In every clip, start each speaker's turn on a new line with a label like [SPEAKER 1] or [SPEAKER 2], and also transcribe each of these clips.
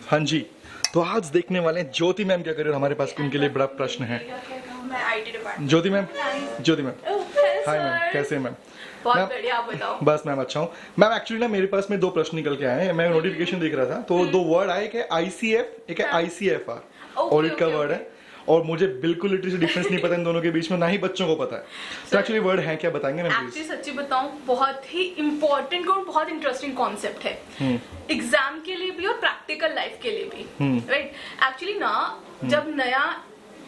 [SPEAKER 1] हाँ जी, तो आज देखने वाले हैं ज्योति मैम क्या कर रही है। हमारे पास उनके लिए बड़ा प्रश्न है।
[SPEAKER 2] मैं IT department.
[SPEAKER 1] Jyoti ma'am, Jyoti ma'am, hi ma'am, कैसे हैं मैम?
[SPEAKER 2] बहुत
[SPEAKER 1] मैम,
[SPEAKER 2] बढ़िया, आप बताओ।
[SPEAKER 1] बस मैम अच्छा हूँ मैम। एक्चुअली ना मेरे पास में दो प्रश्न निकल के आए हैं। मैं नोटिफिकेशन देख रहा था तो दो वर्ड आए, एक है ICF, एक है ICFR। ऑडिट का वर्ड है और मुझे बिल्कुल लिटरली डिफरेंस नहीं पता इन दोनों के बीच में, ना ही बच्चों को पता है। तो एक्चुअली वर्ड है क्या, बताएंगे मैम प्लीज?
[SPEAKER 2] एक्चुअली सच्ची बताऊं, बहुत ही इंपॉर्टेंट और बहुत इंटरेस्टिंग कॉन्सेप्ट है एग्जाम के लिए भी और प्रैक्टिकल लाइफ के लिए भी, राइट। एक्चुअली ना जब नया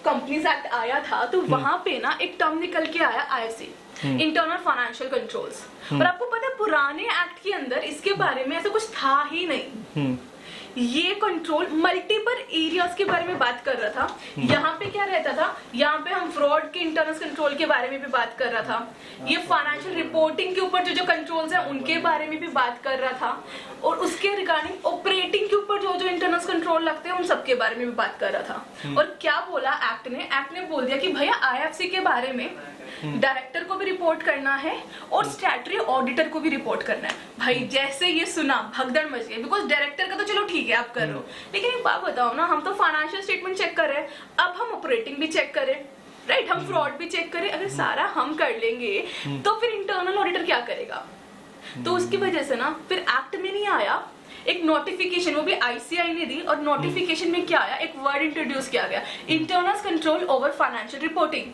[SPEAKER 2] कंपनीज एक्ट आया था तो वहां पे ना एक टर्म निकल के आया IFC, इंटरनल फाइनेंशियल कंट्रोल्स। और आपको पता है पुराने एक्ट के अंदर इसके बारे में ऐसा कुछ था ही नहीं। ये कंट्रोल मल्टीपल एरियाज के बारे में बात कर रहा था। यहाँ पे क्या रहता था, यहाँ पे हम फ्रॉड के इंटरनल कंट्रोल के बारे में भी बात कर रहा था। ये फाइनेंशियल रिपोर्टिंग के ऊपर जो कंट्रोल्स हैं उनके बारे में भी बात कर रहा था। और उसके रिगार्डिंग ऑपरेटिंग के ऊपर जो इंटरनल कंट्रोल लगते हैं उन सबके बारे में भी बात कर रहा था। और क्या बोला एक्ट ने बोल दिया कि भैया IFC के बारे में डायरेक्टर को भी रिपोर्ट करना है और स्टैट्यूटरी ऑडिटर को भी रिपोर्ट करना है। भाई जैसे ये सुना भगदड़ मच गई, बिकॉज डायरेक्टर का तो चलो ठीक है आप कर रहे हो, लेकिन एक बात बताओ ना, हम तो फाइनेंशियल स्टेटमेंट चेक कर रहे हैं, अब हम ऑपरेटिंग भी चेक करें, राइट, हम फ्रॉड भी चेक करें। अगर सारा हम कर लेंगे तो फिर इंटरनल ऑडिटर क्या करेगा? तो उसकी वजह से ना फिर एक्ट में नहीं आया, एक नोटिफिकेशन, वो भी ICI ने दी। और नोटिफिकेशन में क्या आया, एक वर्ड इंट्रोड्यूस किया गया, internal control over financial reporting.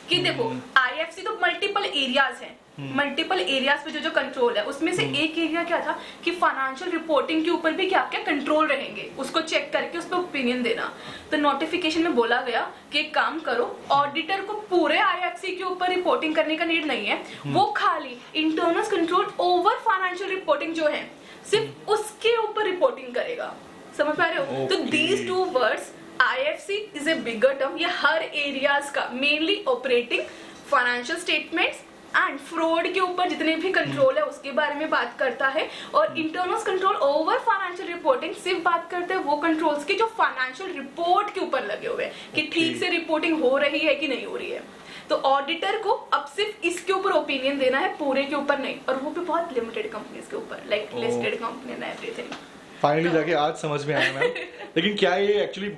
[SPEAKER 2] कि देखो IFC तो मल्टीपल एरियाज हैं, मल्टीपल एरियाज पे जो कंट्रोल है उसमें से एक एरिया क्या था कि फाइनेंशियल रिपोर्टिंग के ऊपर भी क्या क्या कंट्रोल रहेंगे, उसको चेक करके उस पर ओपिनियन देना। तो नोटिफिकेशन में बोला गया कि एक काम करो, ऑडिटर को पूरे IFC के ऊपर रिपोर्टिंग करने का नीड नहीं है, वो खाली internal control over financial reporting जो है सिर्फ उसके ऊपर रिपोर्टिंग करेगा। समझ पा रहे हो? तो these two words, IFC is a bigger term, ये हर एरियाज का mainly operating, financial statements and fraud के ऊपर जितने भी कंट्रोल है उसके बारे में बात करता है। और internal control over financial reporting सिर्फ बात करते हैं वो कंट्रोल्स की जो फाइनेंशियल रिपोर्ट के ऊपर लगे हुए हैं कि ठीक से रिपोर्टिंग हो रही है कि नहीं हो रही है। तो ऑडिटर को अब सिर्फ इसके ऊपर ओपिनियन देना है, पूरे के ऊपर नहीं, और वो भी बहुत लिमिटेड कंपनीज के ऊपर, like listed company and everything.
[SPEAKER 1] Finally जाके आज समझ में आया मैम। लेकिन क्या ये एक्चुअली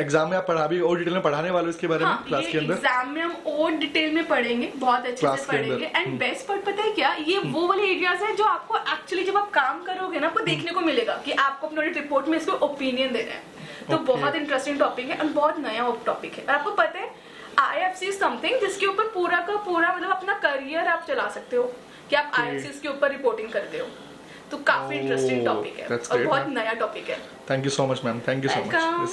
[SPEAKER 1] एग्जाम में आप पढ़ा भी और डिटेल में पढ़ाने वाले इसके बारे में क्लास के अंदर?
[SPEAKER 2] एग्जाम में हम और डिटेल में पढ़ेंगे, बहुत अच्छे से पढ़ेंगे। एंड बेस्ट पार्ट पता है क्या, ये वो वाले एरियाज है जो आपको एक्चुअली जब आप काम करोगे ना आपको देखने को मिलेगा कि आपको अपने रिपोर्ट में इसको ओपिनियन देना है। तो बहुत इंटरेस्टिंग टॉपिक है और बहुत नया टॉपिक है। और आपको पता है IFC समथिंग जिसके ऊपर पूरा का पूरा मतलब अपना करियर आप चला सकते हो कि आप IFC के ऊपर रिपोर्टिंग करते हो। तो काफी इंटरेस्टिंग टॉपिक है और बहुत नया टॉपिक है।
[SPEAKER 1] Thank you so much ma'am, thank you so much.